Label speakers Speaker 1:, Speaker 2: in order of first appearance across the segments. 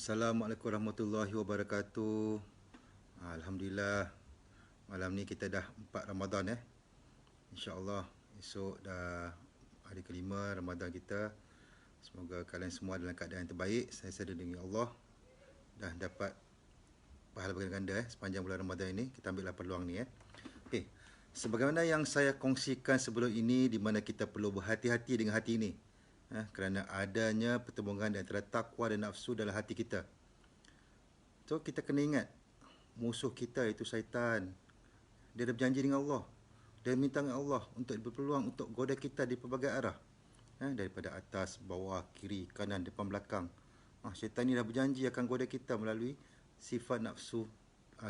Speaker 1: Assalamualaikum warahmatullahi wabarakatuh. Alhamdulillah, malam ni kita dah 4 Ramadan InsyaAllah esok dah hari kelima Ramadan kita. Semoga kalian semua dalam keadaan yang terbaik. Saya dilindungi Allah dah dapat pahala berganda sepanjang bulan Ramadan ini. Kita ambillah peluang ni Okey. Sebagaimana yang saya kongsikan sebelum ini, di mana kita perlu berhati-hati dengan hati ini. Kerana adanya pertemuan antara takwa dan nafsu dalam hati kita. So kita kena ingat, musuh kita itu syaitan. Dia ada berjanji dengan Allah. Dia minta dengan Allah untuk berpeluang untuk goda kita di pelbagai arah. Daripada atas, bawah, kiri, kanan, depan, belakang. Syaitan ni dah berjanji akan goda kita melalui sifat nafsu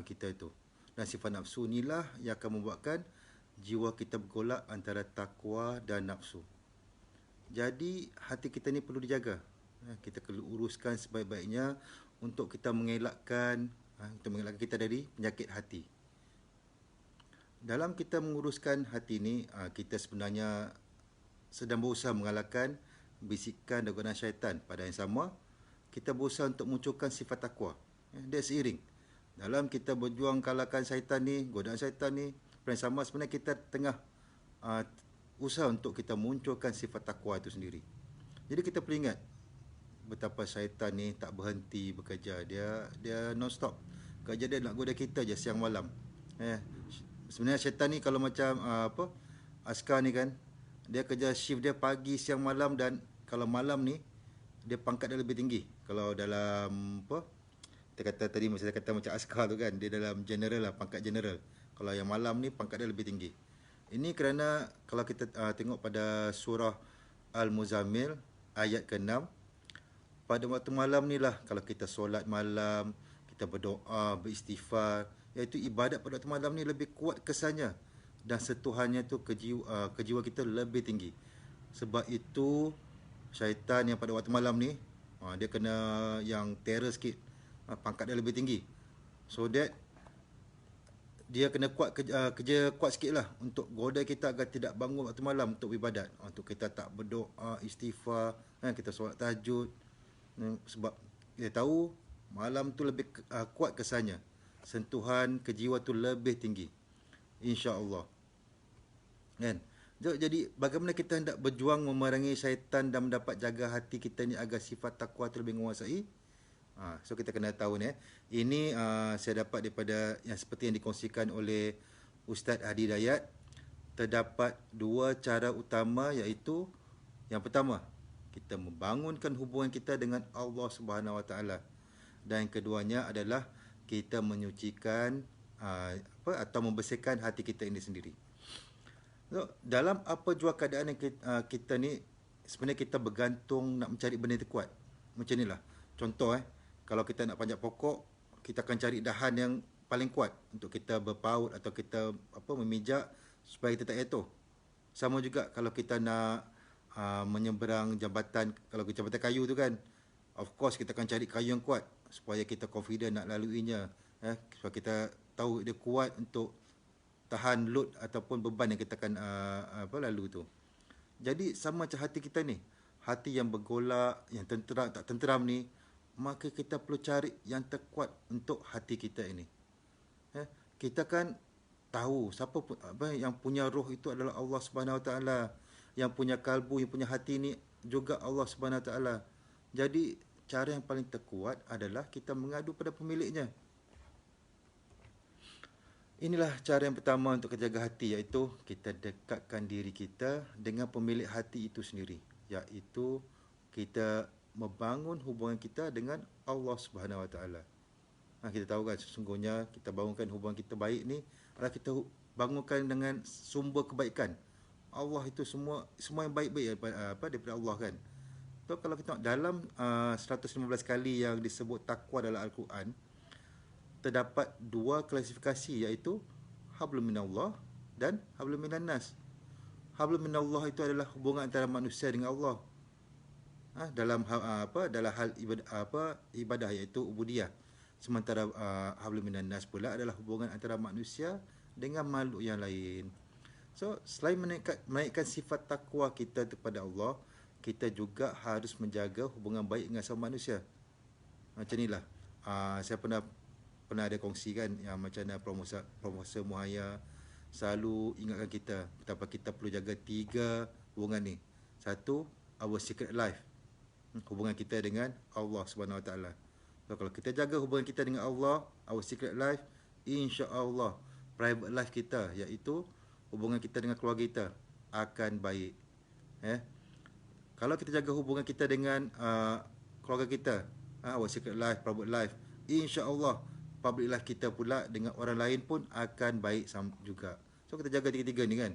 Speaker 1: kita itu. Dan sifat nafsu inilah yang akan membuatkan jiwa kita bergolak antara takwa dan nafsu. Jadi hati kita ni perlu dijaga. Kita perlu uruskan sebaik-baiknya untuk kita mengelakkan kita dari penyakit hati. Dalam kita menguruskan hati ni, kita sebenarnya sedang berusaha mengalahkan bisikan dan godaan syaitan. Pada yang sama, kita berusaha untuk munculkan sifat takwa. Dia seiring. Dalam kita berjuang kalahkan syaitan ni, godaan syaitan ni, pada yang sama sebenarnya kita tengah usaha untuk kita munculkan sifat takwa itu sendiri. Jadi kita perlu ingat betapa syaitan ni tak berhenti bekerja. Dia non-stop. Kerja dia nak goda kita je siang malam. Sebenarnya syaitan ni kalau macam askar ni kan, dia kerja shift dia pagi, siang, malam. Dan kalau malam ni dia pangkat dia lebih tinggi. Kalau dalam kita kata tadi saya kata macam askar tu kan, dia dalam general lah, pangkat general. Kalau yang malam ni pangkat dia lebih tinggi. Ini kerana kalau kita tengok pada surah Al-Muzammil ayat ke-6, pada waktu malam ni lah kalau kita solat malam, kita berdoa, beristighfar, iaitu ibadat pada waktu malam ni lebih kuat kesannya dan sentuhannya tu ke jiwa kita lebih tinggi. Sebab itu syaitan yang pada waktu malam ni dia kena yang terror sikit, pangkat dia lebih tinggi. So that dia kena kerja kuat sikit lah untuk goda kita agar tidak bangun waktu malam untuk beribadat. Untuk kita tak berdoa, istighfar, kita solat tahajud. Sebab kita tahu malam tu lebih kuat kesannya. Sentuhan ke jiwa tu lebih tinggi. InsyaAllah. Kan? Jadi bagaimana kita hendak berjuang memerangi syaitan dan mendapat jaga hati kita ni agar sifat takwa tu lebih menguasai? So kita kena tahu ni ini saya dapat daripada yang seperti yang dikongsikan oleh Ustaz Hadi Dayat. Terdapat dua cara utama, iaitu yang pertama, kita membangunkan hubungan kita dengan Allah Subhanahu Wa Taala, dan yang keduanya adalah kita menyucikan atau membersihkan hati kita ini sendiri. So, dalam apa jua keadaan yang kita ni sebenarnya kita bergantung nak mencari benda yang kuat. Macam inilah. Contoh kalau kita nak panjat pokok, kita akan cari dahan yang paling kuat untuk kita berpaut atau kita memijak supaya kita tak jatuh. Sama juga kalau kita nak menyeberang jambatan, kalau jambatan kayu tu kan, of course kita akan cari kayu yang kuat supaya kita confident nak laluinya, supaya kita tahu dia kuat untuk tahan load ataupun beban yang kita akan lalu tu. Jadi sama macam hati kita ni, hati yang bergolak, yang tenteram tak tenteram ni, maka kita perlu cari yang terkuat untuk hati kita ini. Kita kan tahu siapa pun yang punya roh itu adalah Allah Subhanahu Wa Taala, yang punya kalbu, yang punya hati ni juga Allah Subhanahu Wa Taala. Jadi cara yang paling terkuat adalah kita mengadu pada pemiliknya. Inilah cara yang pertama untuk menjaga hati, iaitu kita dekatkan diri kita dengan pemilik hati itu sendiri, iaitu kita membangun hubungan kita dengan Allah Subhanahu Wa Taala. Kita tahu kan sesungguhnya kita bangunkan hubungan kita baik ni adalah kita bangunkan dengan sumber kebaikan. Allah itu semua yang baik-baik daripada Allah kan. So kalau kita tengok dalam 115 kali yang disebut takwa dalam Al-Quran, terdapat dua klasifikasi, iaitu hablum minallah dan hablum minannas. Hablum minallah itu adalah hubungan antara manusia dengan Allah. Dalam hal ibadah iaitu ubudiyah. Sementara hablum minannas pula adalah hubungan antara manusia dengan makhluk yang lain. So selain menaikkan sifat takwa kita kepada Allah, kita juga harus menjaga hubungan baik dengan sama manusia. Macam ni lah. Saya pernah pernah ada kongsi kan yang macam mana Profesor Muhaya selalu ingatkan kita betapa kita perlu jaga 3 hubungan ni. Satu, our secret life. Hubungan kita dengan Allah Subhanahu Wa Taala. So, kalau kita jaga hubungan kita dengan Allah, our secret life, insya-Allah private life kita, iaitu hubungan kita dengan keluarga kita akan baik. Kalau kita jaga hubungan kita dengan keluarga kita, our secret life, private life, insya-Allah public life kita pula dengan orang lain pun akan baik juga. So kita jaga tiga-tiga ni kan.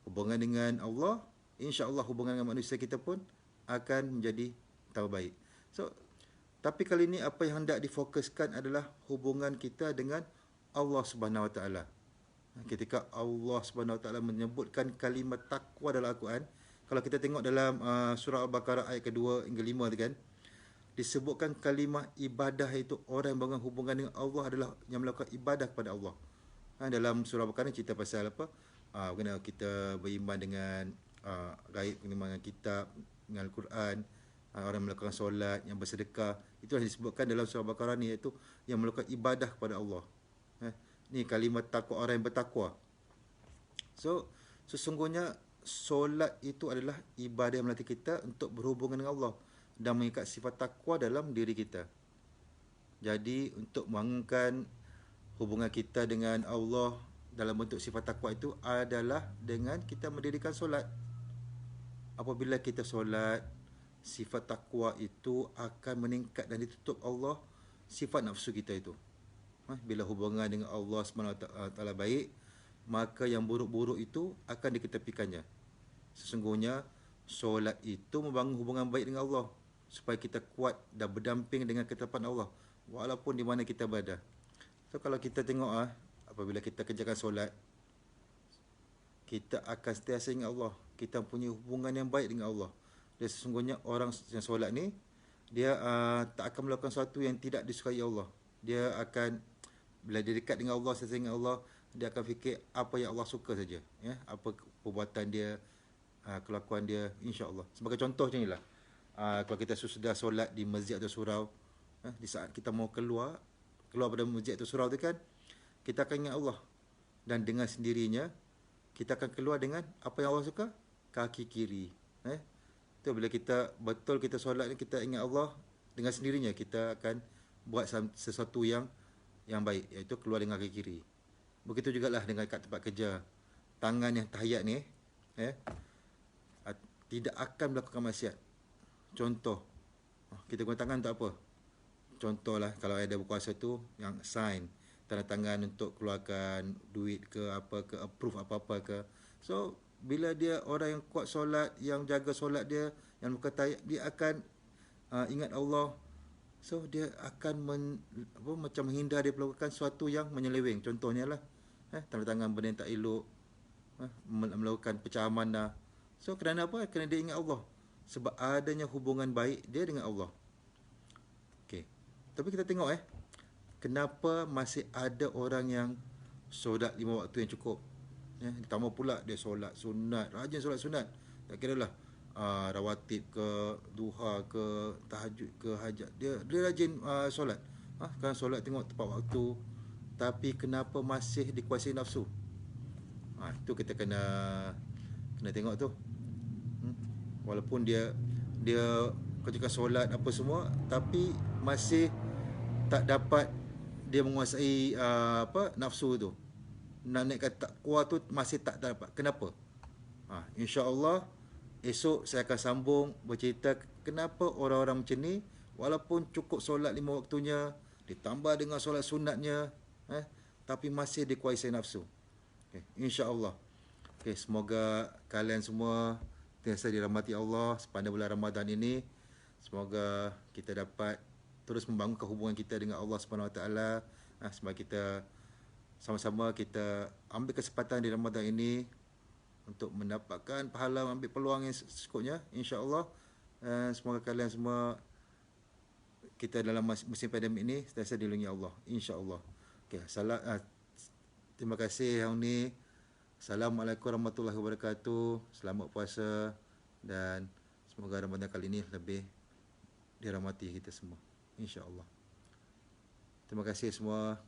Speaker 1: Hubungan dengan Allah, insya-Allah hubungan dengan manusia kita pun akan menjadi tambah baik. So tapi kali ini apa yang hendak difokuskan adalah hubungan kita dengan Allah Subhanahu Wa Taala. Ketika Allah Subhanahu Wa Taala menyebutkan kalimat takwa dalam Al-Quran, kalau kita tengok dalam surah Al-Baqarah ayat kedua hingga 5 tu kan, disebutkan kalimat ibadah, itu orang yang bangun hubungan dengan Allah adalah yang melakukan ibadah kepada Allah. Dalam surah Al-Baqarah cerita pasal apa? Kena kita beriman dengan gaib, beriman dengan kitab, dengan Al-Quran, orang yang melakukan solat, yang bersedekah. Itu yang disebutkan dalam surah Al-Baqarah ni, iaitu yang melakukan ibadah kepada Allah. Ni kalimat takwa, orang yang bertakwa. So sesungguhnya solat itu adalah ibadah yang melatih kita untuk berhubungan dengan Allah dan mengikat sifat takwa dalam diri kita. Jadi untuk membangunkan hubungan kita dengan Allah dalam bentuk sifat takwa itu adalah dengan kita mendirikan solat. Apabila kita solat, sifat takwa itu akan meningkat dan ditutup Allah sifat nafsu kita itu. Bila hubungan dengan Allah SWT baik, maka yang buruk-buruk itu akan diketepikannya. Sesungguhnya solat itu membangun hubungan baik dengan Allah supaya kita kuat dan berdamping dengan ketetapan Allah walaupun di mana kita berada. So kalau kita tengok apabila kita kerjakan solat, kita akan sentiasa ingat Allah. Kita punya hubungan yang baik dengan Allah. Dan sesungguhnya orang yang solat ni, dia tak akan melakukan sesuatu yang tidak disukai Allah. Dia akan, bila dia dekat dengan Allah, sentiasa ingat Allah, dia akan fikir apa yang Allah suka saja, apa perbuatan dia, kelakuan dia, insya-Allah. Sebagai contoh macam inilah. Kalau kita sudah solat di masjid atau surau, di saat kita mau keluar pada masjid atau surau tu kan, kita akan ingat Allah. Dan dengan sendirinya kita akan keluar dengan apa yang Allah suka, kaki kiri. Tu bila kita betul kita solat ni, kita ingat Allah, dengan sendirinya kita akan buat sesuatu yang baik, iaitu keluar dengan kaki kiri. Begitu jugalah dengan kat tempat kerja. Tangan yang tahiyat ni tidak akan melakukan maksiat. Contoh, kita guna tangan untuk apa? Contohlah kalau ada berkuasa tu yang sign, tanda tangan untuk keluarkan duit ke apa ke, approve apa-apa ke. So bila dia orang yang kuat solat, yang jaga solat dia, yang bukan tahiyat, dia akan ingat Allah. So dia akan macam menghindar dia melakukan sesuatu yang menyeleweng. Contohnya lah tanda tangan benda yang tak elok, melakukan pecah amanah. So kerana apa? Kerana dia ingat Allah. Sebab adanya hubungan baik dia dengan Allah. Okey. Tapi kita tengok kenapa masih ada orang yang solat 5 waktu yang cukup. Ditambah pula dia solat sunat, rajin solat sunat. Tak kira lah rawatib ke, duha ke, tahajud ke, hajat. Dia rajin solat. Kan solat tengok tepat waktu. Tapi kenapa masih dikuasai nafsu? Itu kita kena tengok tu. Walaupun dia kerjakan solat apa semua, tapi masih tak dapat dia menguasai nafsu tu. Nak naikkan takwa tu masih tak dapat. Kenapa? InsyaAllah esok saya akan sambung bercerita kenapa orang-orang macam ni, walaupun cukup solat 5 waktunya, ditambah dengan solat sunatnya, tapi masih dikuasai nafsu. InsyaAllah. Semoga kalian semua sentiasa dirahmati Allah sepanjang bulan Ramadan ini. Semoga kita dapat terus membangunkan hubungan kita dengan Allah Subhanahu Wa Taala. Semoga kita sama-sama kita ambil kesempatan di Ramadan ini untuk mendapatkan pahala, ambil peluang yang sekutnya, insya-Allah. Semoga kalian semua, kita dalam musim pandemik ini sentiasa dilindungi Allah, insya-Allah. Terima kasih yang ni. Assalamualaikum warahmatullahi wabarakatuh. Selamat puasa dan semoga Ramadan kali ini lebih dirahmati kita semua, insya-Allah. Terima kasih semua.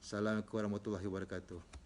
Speaker 1: Assalamualaikum warahmatullahi wabarakatuh.